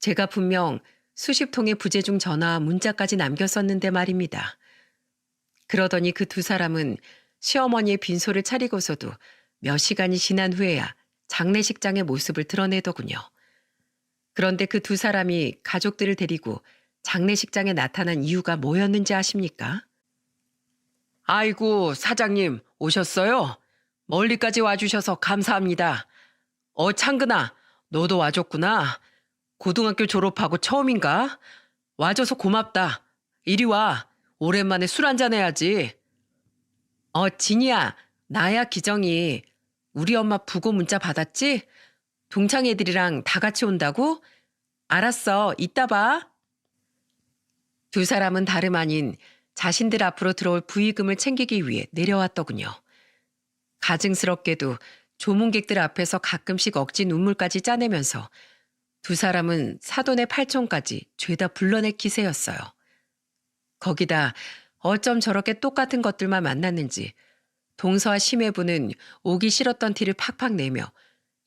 Speaker 1: 제가 분명 수십 통의 부재중 전화와 문자까지 남겼었는데 말입니다. 그러더니 그 두 사람은 시어머니의 빈소를 차리고서도 몇 시간이 지난 후에야 장례식장의 모습을 드러내더군요. 그런데 그 두 사람이 가족들을 데리고 장례식장에 나타난 이유가 뭐였는지 아십니까? 아이고, 사장님 오셨어요? 멀리까지 와주셔서 감사합니다. 창근아, 너도 와줬구나. 고등학교 졸업하고 처음인가? 와줘서 고맙다. 이리 와. 오랜만에 술 한잔 해야지. 진이야, 나야 기정이. 우리 엄마 부고 문자 받았지? 동창 애들이랑 다 같이 온다고? 알았어, 이따 봐. 두 사람은 다름 아닌 자신들 앞으로 들어올 부의금을 챙기기 위해 내려왔더군요. 가증스럽게도 조문객들 앞에서 가끔씩 억지 눈물까지 짜내면서 두 사람은 사돈의 팔촌까지 죄다 불러낼 기세였어요. 거기다 어쩜 저렇게 똑같은 것들만 만났는지 동서와 심해부는 오기 싫었던 티를 팍팍 내며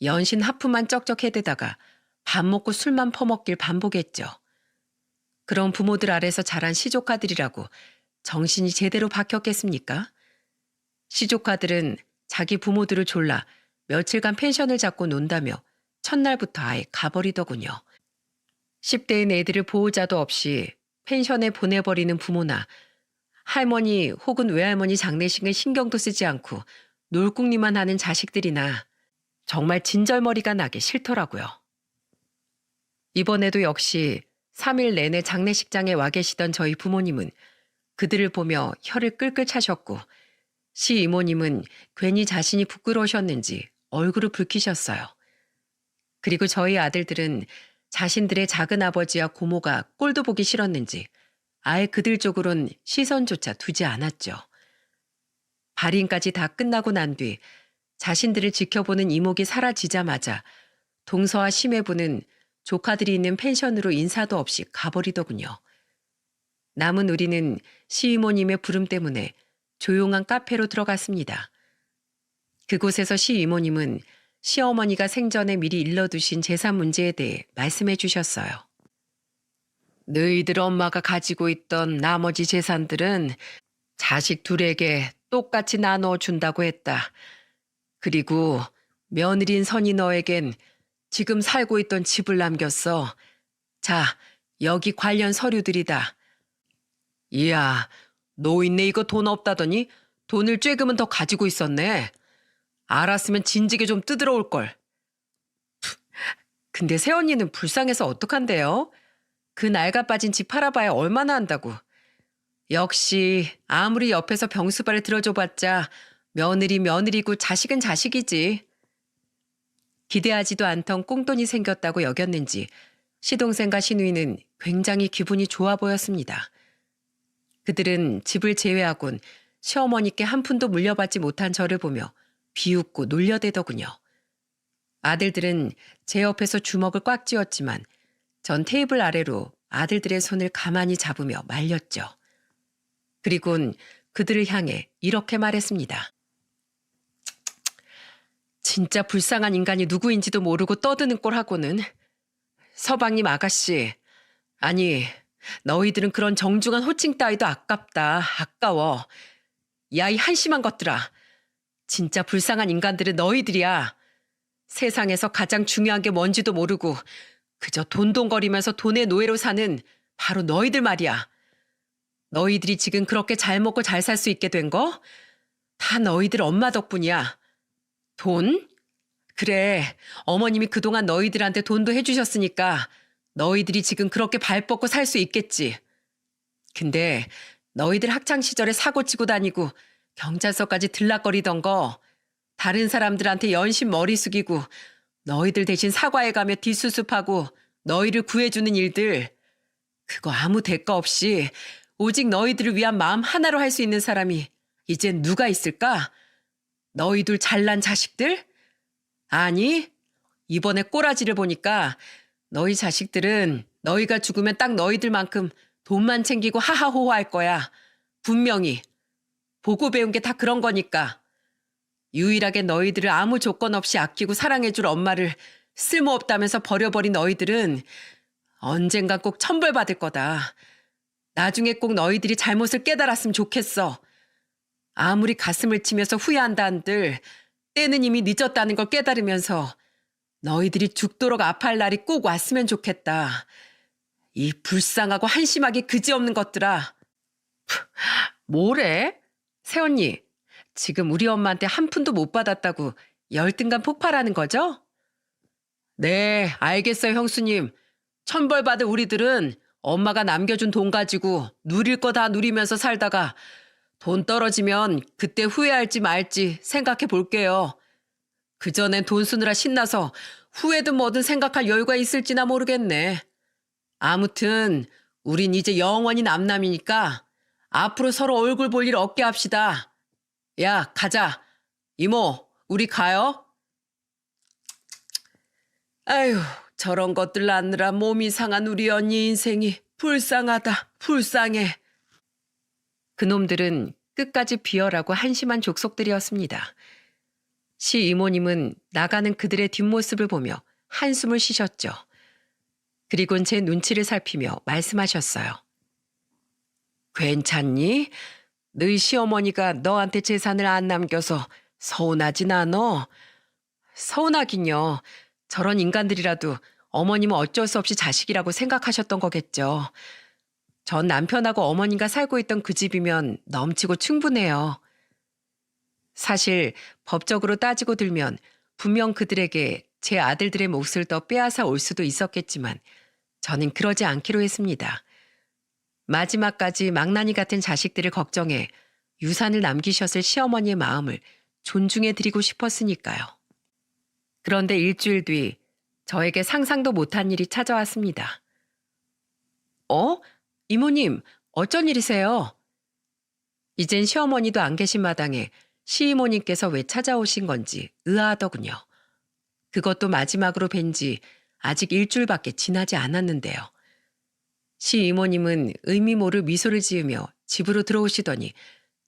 Speaker 1: 연신 하프만 쩍쩍 해대다가 밥 먹고 술만 퍼먹길 반복했죠. 그런 부모들 아래서 자란 시조카들이라고 정신이 제대로 박혔겠습니까? 시조카들은 자기 부모들을 졸라 며칠간 펜션을 잡고 논다며 첫날부터 아예 가버리더군요. 10대인 애들을 보호자도 없이 펜션에 보내버리는 부모나 할머니 혹은 외할머니 장례식을 신경도 쓰지 않고 놀궁리만 하는 자식들이나 정말 진절머리가 나게 싫더라고요. 이번에도 역시 3일 내내 장례식장에 와 계시던 저희 부모님은 그들을 보며 혀를 끌끌 차셨고 시 이모님은 괜히 자신이 부끄러우셨는지 얼굴을 붉히셨어요. 그리고 저희 아들들은 자신들의 작은 아버지와 고모가 꼴도 보기 싫었는지 아예 그들 쪽으론 시선조차 두지 않았죠. 발인까지 다 끝나고 난 뒤 자신들을 지켜보는 이목이 사라지자마자 동서와 심해부는 조카들이 있는 펜션으로 인사도 없이 가버리더군요. 남은 우리는 시이모님의 부름 때문에 조용한 카페로 들어갔습니다. 그곳에서 시 이모님은 시어머니가 생전에 미리 일러두신 재산 문제에 대해 말씀해 주셨어요. 너희들 엄마가 가지고 있던 나머지 재산들은 자식 둘에게 똑같이 나눠 준다고 했다. 그리고 며느린 선이 너에겐 지금 살고 있던 집을 남겼어. 자, 여기 관련 서류들이다. 이야, 노인네 이거 돈 없다더니 돈을 쬐금은 더 가지고 있었네. 알았으면 진지게 좀 뜯으러 올걸. 근데 새언니는 불쌍해서 어떡한데요? 그 낡아 빠진 집 팔아봐야 얼마나 한다고. 역시 아무리 옆에서 병수발을 들어줘봤자 며느리 며느리고 자식은 자식이지. 기대하지도 않던 꽁돈이 생겼다고 여겼는지 시동생과 시누이는 굉장히 기분이 좋아 보였습니다. 그들은 집을 제외하곤 시어머니께 한 푼도 물려받지 못한 저를 보며 비웃고 놀려대더군요. 아들들은 제 옆에서 주먹을 꽉 쥐었지만 전 테이블 아래로 아들들의 손을 가만히 잡으며 말렸죠. 그리곤 그들을 향해 이렇게 말했습니다. 진짜 불쌍한 인간이 누구인지도 모르고 떠드는 꼴하고는. 서방님 아가씨, 아니 너희들은 그런 정중한 호칭 따위도 아깝다. 아까워. 야, 이 한심한 것들아. 진짜 불쌍한 인간들은 너희들이야. 세상에서 가장 중요한 게 뭔지도 모르고 그저 돈돈거리면서 돈의 노예로 사는 바로 너희들 말이야. 너희들이 지금 그렇게 잘 먹고 잘 살 수 있게 된 거? 다 너희들 엄마 덕분이야. 돈? 그래, 어머님이 그동안 너희들한테 돈도 해주셨으니까 너희들이 지금 그렇게 발 뻗고 살 수 있겠지. 근데 너희들 학창시절에 사고치고 다니고 경찰서까지 들락거리던 거 다른 사람들한테 연신 머리 숙이고 너희들 대신 사과해 가며 뒷수습하고 너희를 구해주는 일들, 그거 아무 대가 없이 오직 너희들을 위한 마음 하나로 할 수 있는 사람이 이젠 누가 있을까? 너희 둘 잘난 자식들? 아니, 이번에 꼬라지를 보니까 너희 자식들은 너희가 죽으면 딱 너희들만큼 돈만 챙기고 하하호호 할 거야. 분명히. 보고 배운 게 다 그런 거니까. 유일하게 너희들을 아무 조건 없이 아끼고 사랑해줄 엄마를 쓸모없다면서 버려버린 너희들은 언젠가 꼭 천벌받을 거다. 나중에 꼭 너희들이 잘못을 깨달았으면 좋겠어. 아무리 가슴을 치면서 후회한다 한들 때는 이미 늦었다는 걸 깨달으면서 너희들이 죽도록 아파할 날이 꼭 왔으면 좋겠다. 이 불쌍하고 한심하게 그지없는 것들아. 뭐래? 새언니, 지금 우리 엄마한테 한 푼도 못 받았다고 열등감 폭발하는 거죠? 네, 알겠어요, 형수님. 천벌받을 우리들은 엄마가 남겨준 돈 가지고 누릴 거 다 누리면서 살다가 돈 떨어지면 그때 후회할지 말지 생각해 볼게요. 그전엔 돈 쓰느라 신나서 후회든 뭐든 생각할 여유가 있을지나 모르겠네. 아무튼 우린 이제 영원히 남남이니까 앞으로 서로 얼굴 볼 일 없게 합시다. 야, 가자. 이모, 우리 가요? 아휴, 저런 것들 낳느라 몸이 상한 우리 언니 인생이 불쌍하다, 불쌍해. 그놈들은 끝까지 비열하고 한심한 족속들이었습니다. 시 이모님은 나가는 그들의 뒷모습을 보며 한숨을 쉬셨죠. 그리곤 제 눈치를 살피며 말씀하셨어요. 괜찮니? 너희 시어머니가 너한테 재산을 안 남겨서 서운하진 않어? 서운하긴요. 저런 인간들이라도 어머님은 어쩔 수 없이 자식이라고 생각하셨던 거겠죠. 전 남편하고 어머님과 살고 있던 그 집이면 넘치고 충분해요. 사실 법적으로 따지고 들면 분명 그들에게 제 아들들의 몫을 더 빼앗아 올 수도 있었겠지만 저는 그러지 않기로 했습니다. 마지막까지 망나니 같은 자식들을 걱정해 유산을 남기셨을 시어머니의 마음을 존중해드리고 싶었으니까요. 그런데 일주일 뒤 저에게 상상도 못한 일이 찾아왔습니다. 이모님, 어쩐 일이세요? 이젠 시어머니도 안 계신 마당에 시이모님께서 왜 찾아오신 건지 의아하더군요. 그것도 마지막으로 뵌 지 아직 일주일밖에 지나지 않았는데요. 시이모님은 의미 모를 미소를 지으며 집으로 들어오시더니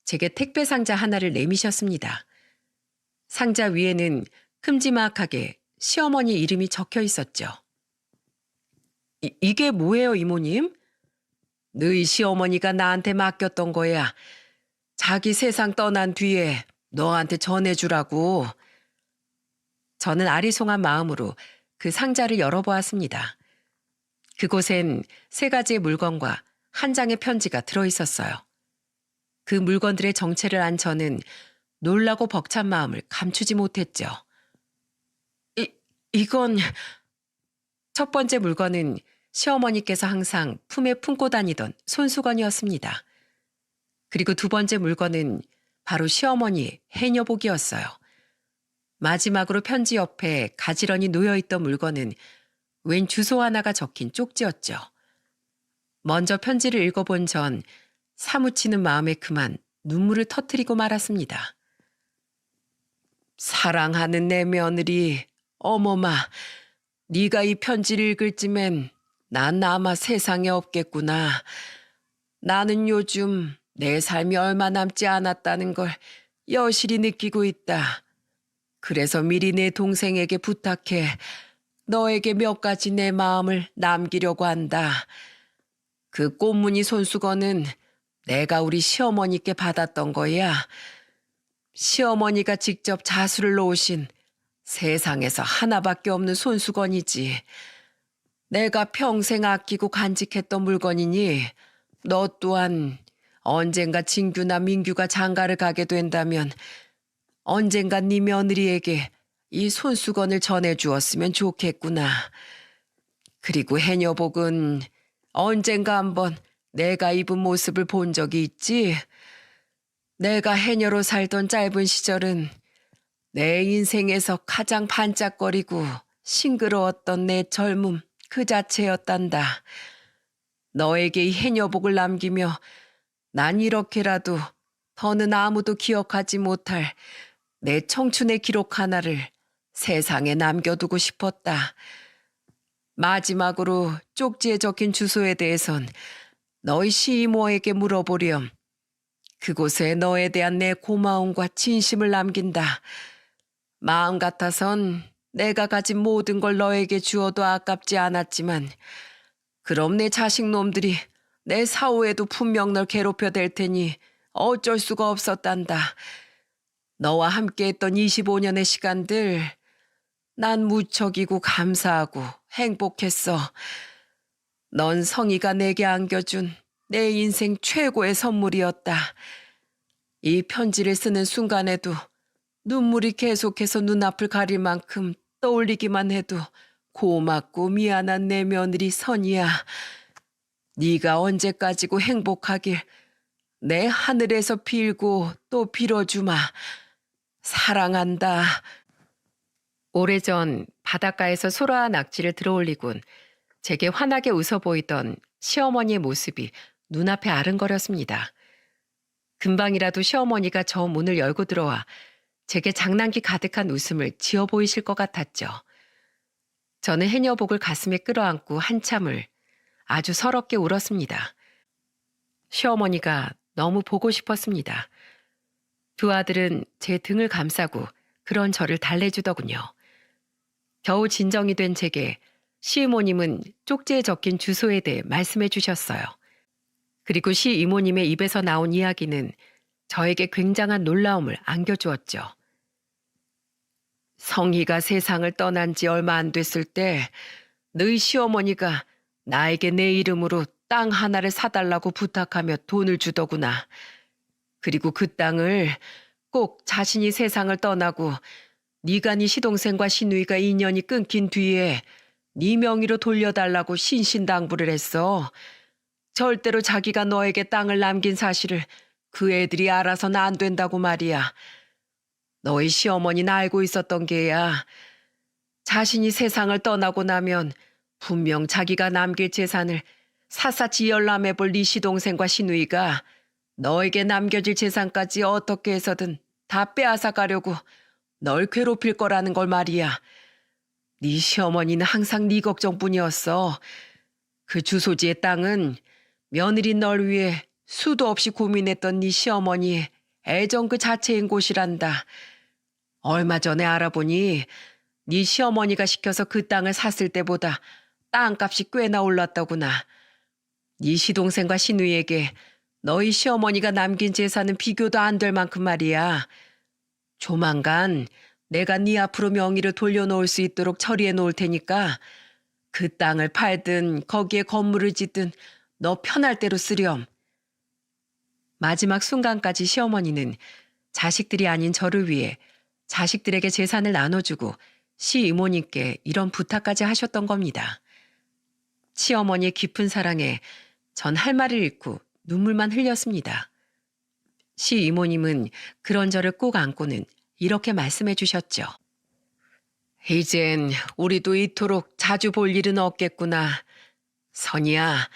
Speaker 1: 제게 택배 상자 하나를 내미셨습니다. 상자 위에는 큼지막하게 시어머니 이름이 적혀 있었죠. 이게 뭐예요, 이모님? 너희 시어머니가 나한테 맡겼던 거야. 자기 세상 떠난 뒤에 너한테 전해주라고. 저는 아리송한 마음으로 그 상자를 열어보았습니다. 그곳엔 3가지의 물건과 한 장의 편지가 들어있었어요. 그 물건들의 정체를 안 저는 놀라고 벅찬 마음을 감추지 못했죠. 이건... 첫 번째 물건은 시어머니께서 항상 품에 품고 다니던 손수건이었습니다. 그리고 2번째 물건은 바로 시어머니의 해녀복이었어요. 마지막으로 편지 옆에 가지런히 놓여있던 물건은 웬 주소 하나가 적힌 쪽지였죠. 먼저 편지를 읽어본 전 사무치는 마음에 그만 눈물을 터뜨리고 말았습니다. 사랑하는 내 며느리, 어머마, 네가 이 편지를 읽을 쯤엔 난 아마 세상에 없겠구나. 나는 요즘 내 삶이 얼마 남지 않았다는 걸 여실히 느끼고 있다. 그래서 미리 내 동생에게 부탁해 너에게 몇 가지 내 마음을 남기려고 한다. 그 꽃무늬 손수건은 내가 우리 시어머니께 받았던 거야. 시어머니가 직접 자수를 놓으신 세상에서 하나밖에 없는 손수건이지. 내가 평생 아끼고 간직했던 물건이니 너 또한 언젠가 진규나 민규가 장가를 가게 된다면 언젠가 네 며느리에게 이 손수건을 전해주었으면 좋겠구나. 그리고 해녀복은 언젠가 한번 내가 입은 모습을 본 적이 있지. 내가 해녀로 살던 짧은 시절은 내 인생에서 가장 반짝거리고 싱그러웠던 내 젊음 그 자체였단다. 너에게 이 해녀복을 남기며 난 이렇게라도 더는 아무도 기억하지 못할 내 청춘의 기록 하나를 세상에 남겨두고 싶었다. 마지막으로 쪽지에 적힌 주소에 대해선 너희 시이모에게 물어보렴. 그곳에 너에 대한 내 고마움과 진심을 남긴다. 마음 같아선 내가 가진 모든 걸 너에게 주어도 아깝지 않았지만 그럼 내 자식놈들이 내 사후에도 분명 널 괴롭혀 댈 테니 어쩔 수가 없었단다. 너와 함께했던 25년의 시간들 난 무척이고 감사하고 행복했어. 넌 성희가 내게 안겨준 내 인생 최고의 선물이었다. 이 편지를 쓰는 순간에도 눈물이 계속해서 눈앞을 가릴 만큼 떠올리기만 해도 고맙고 미안한 내 며느리 선이야. 네가 언제까지고 행복하길 내 하늘에서 빌고 또 빌어주마. 사랑한다. 오래전 바닷가에서 소라와 낙지를 들어올리곤 제게 환하게 웃어 보이던 시어머니의 모습이 눈앞에 아른거렸습니다. 금방이라도 시어머니가 저 문을 열고 들어와 제게 장난기 가득한 웃음을 지어 보이실 것 같았죠. 저는 해녀복을 가슴에 끌어안고 한참을 아주 서럽게 울었습니다. 시어머니가 너무 보고 싶었습니다. 2 아들은 제 등을 감싸고 그런 저를 달래주더군요. 겨우 진정이 된 제게 시이모님은 쪽지에 적힌 주소에 대해 말씀해 주셨어요. 그리고 시이모님의 입에서 나온 이야기는 저에게 굉장한 놀라움을 안겨주었죠. 성희가 세상을 떠난 지 얼마 안 됐을 때 너희 시어머니가 나에게 내 이름으로 땅 하나를 사달라고 부탁하며 돈을 주더구나. 그리고 그 땅을 꼭 자신이 세상을 떠나고 네가 네 시동생과 시누이가 인연이 끊긴 뒤에 네 명의로 돌려달라고 신신당부를 했어. 절대로 자기가 너에게 땅을 남긴 사실을 그 애들이 알아서는 안 된다고 말이야. 너희 시어머니는 알고 있었던 게야. 자신이 세상을 떠나고 나면 분명 자기가 남길 재산을 샅샅이 열람해볼 네 시동생과 시누이가 너에게 남겨질 재산까지 어떻게 해서든 다 빼앗아 가려고 널 괴롭힐 거라는 걸 말이야. 네 시어머니는 항상 네 걱정뿐이었어. 그 주소지의 땅은 며느리 널 위해 수도 없이 고민했던 네 시어머니의 애정 그 자체인 곳이란다. 얼마 전에 알아보니 네 시어머니가 시켜서 그 땅을 샀을 때보다 땅값이 꽤나 올랐더구나. 네 시동생과 시누이에게 너희 시어머니가 남긴 재산은 비교도 안 될 만큼 말이야. 조만간 내가 네 앞으로 명의를 돌려놓을 수 있도록 처리해 놓을 테니까 그 땅을 팔든 거기에 건물을 짓든 너 편할 대로 쓰렴. 마지막 순간까지 시어머니는 자식들이 아닌 저를 위해 자식들에게 재산을 나눠주고 시이모님께 이런 부탁까지 하셨던 겁니다. 시어머니의 깊은 사랑에 전 할 말을 잃고 눈물만 흘렸습니다. 시이모님은 그런 저를 꼭 안고는 이렇게 말씀해 주셨죠. 이젠 우리도 이토록 자주 볼 일은 없겠구나. 선이야,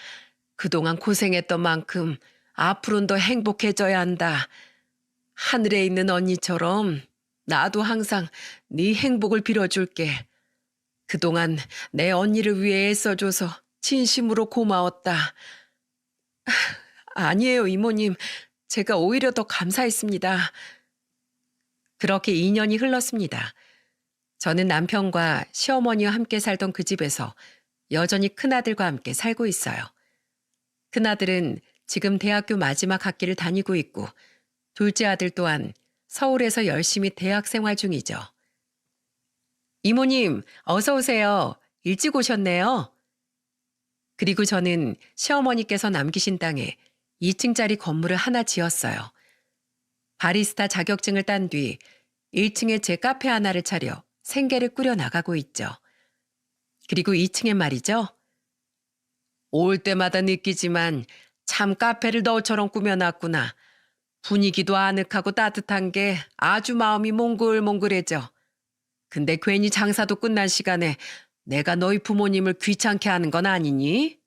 Speaker 1: 그동안 고생했던 만큼 앞으로는 더 행복해져야 한다. 하늘에 있는 언니처럼 나도 항상 네 행복을 빌어줄게. 그동안 내 언니를 위해 애써줘서 진심으로 고마웠다. 아니에요, 이모님. 제가 오히려 더 감사했습니다. 그렇게 2년이 흘렀습니다. 저는 남편과 시어머니와 함께 살던 그 집에서 여전히 큰아들과 함께 살고 있어요. 큰아들은 지금 대학교 마지막 학기를 다니고 있고 둘째 아들 또한 서울에서 열심히 대학 생활 중이죠. 이모님, 어서 오세요. 일찍 오셨네요. 그리고 저는 시어머니께서 남기신 땅에 2층짜리 건물을 하나 지었어요. 바리스타 자격증을 딴 뒤 1층에 제 카페 하나를 차려 생계를 꾸려 나가고 있죠. 그리고 2층엔 말이죠. 올 때마다 느끼지만 참 카페를 너처럼 꾸며놨구나. 분위기도 아늑하고 따뜻한 게 아주 마음이 몽글몽글해져. 근데 괜히 장사도 끝난 시간에 내가 너희 부모님을 귀찮게 하는 건 아니니?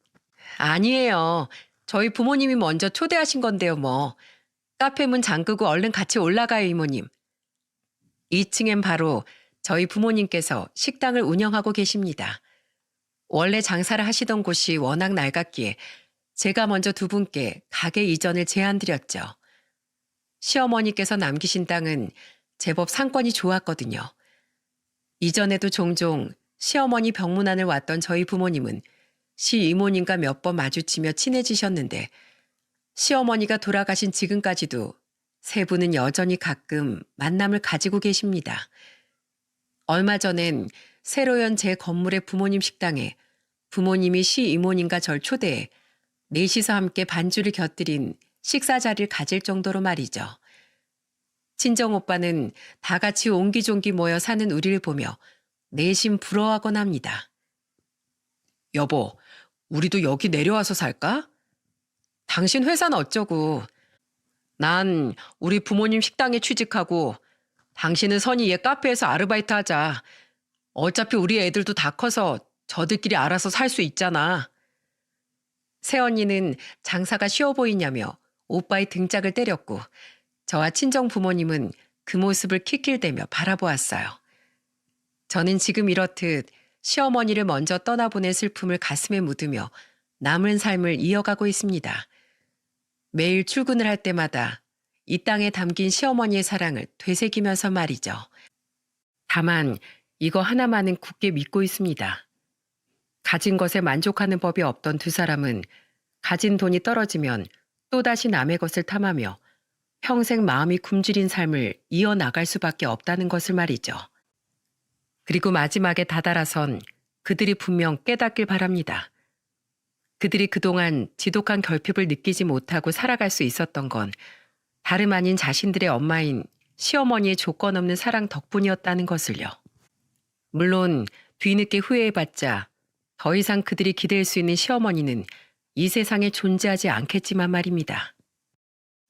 Speaker 1: 아니에요. 저희 부모님이 먼저 초대하신 건데요, 뭐. 카페 문 잠그고 얼른 같이 올라가요, 이모님. 2층엔 바로 저희 부모님께서 식당을 운영하고 계십니다. 원래 장사를 하시던 곳이 워낙 낡았기에 제가 먼저 두 분께 가게 이전을 제안드렸죠. 시어머니께서 남기신 땅은 제법 상권이 좋았거든요. 이전에도 종종 시어머니 병문안을 왔던 저희 부모님은 시이모님과 몇 번 마주치며 친해지셨는데 시어머니가 돌아가신 지금까지도 세 분은 여전히 가끔 만남을 가지고 계십니다. 얼마 전엔 새로 연 제 건물의 부모님 식당에 부모님이 시이모님과 절 초대해 넷이서 함께 반주를 곁들인 식사 자리를 가질 정도로 말이죠. 친정오빠는 다 같이 옹기종기 모여 사는 우리를 보며 내심 부러워하곤 합니다. 여보, 우리도 여기 내려와서 살까? 당신 회사는 어쩌고. 난 우리 부모님 식당에 취직하고 당신은 선이 얘 카페에서 아르바이트 하자. 어차피 우리 애들도 다 커서 저들끼리 알아서 살 수 있잖아. 새언니는 장사가 쉬워 보이냐며 오빠의 등짝을 때렸고 저와 친정 부모님은 그 모습을 킥킬대며 바라보았어요. 저는 지금 이렇듯 시어머니를 먼저 떠나보낸 슬픔을 가슴에 묻으며 남은 삶을 이어가고 있습니다. 매일 출근을 할 때마다 이 땅에 담긴 시어머니의 사랑을 되새기면서 말이죠. 다만 이거 하나만은 굳게 믿고 있습니다. 가진 것에 만족하는 법이 없던 두 사람은 가진 돈이 떨어지면 또다시 남의 것을 탐하며 평생 마음이 굶주린 삶을 이어나갈 수밖에 없다는 것을 말이죠. 그리고 마지막에 다다라선 그들이 분명 깨닫길 바랍니다. 그들이 그동안 지독한 결핍을 느끼지 못하고 살아갈 수 있었던 건 다름 아닌 자신들의 엄마인 시어머니의 조건 없는 사랑 덕분이었다는 것을요. 물론 뒤늦게 후회해봤자 더 이상 그들이 기댈 수 있는 시어머니는 이 세상에 존재하지 않겠지만 말입니다.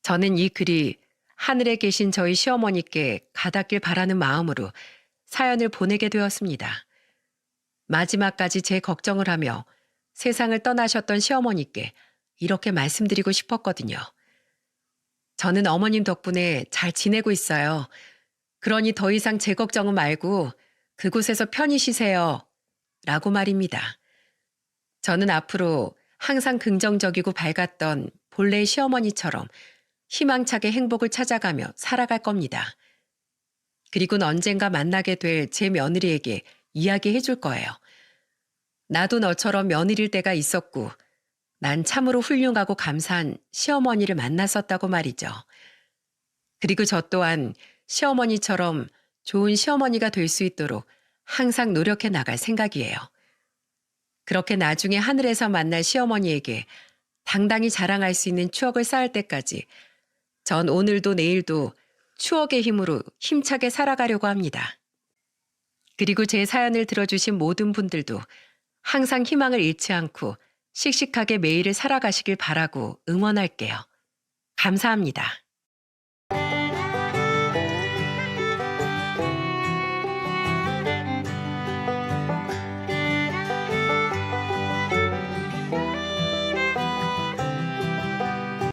Speaker 1: 저는 이 글이 하늘에 계신 저희 시어머니께 가닿길 바라는 마음으로 사연을 보내게 되었습니다. 마지막까지 제 걱정을 하며 세상을 떠나셨던 시어머니께 이렇게 말씀드리고 싶었거든요. 저는 어머님 덕분에 잘 지내고 있어요. 그러니 더 이상 제 걱정은 말고 그곳에서 편히 쉬세요. 라고 말입니다. 저는 앞으로 항상 긍정적이고 밝았던 본래의 시어머니처럼 희망차게 행복을 찾아가며 살아갈 겁니다. 그리고는 언젠가 만나게 될 제 며느리에게 이야기해 줄 거예요. 나도 너처럼 며느리일 때가 있었고, 난 참으로 훌륭하고 감사한 시어머니를 만났었다고 말이죠. 그리고 저 또한 시어머니처럼 좋은 시어머니가 될 수 있도록 항상 노력해 나갈 생각이에요. 그렇게 나중에 하늘에서 만날 시어머니에게 당당히 자랑할 수 있는 추억을 쌓을 때까지 전 오늘도 내일도 추억의 힘으로 힘차게 살아가려고 합니다. 그리고 제 사연을 들어주신 모든 분들도 항상 희망을 잃지 않고 씩씩하게 매일을 살아가시길 바라고 응원할게요. 감사합니다.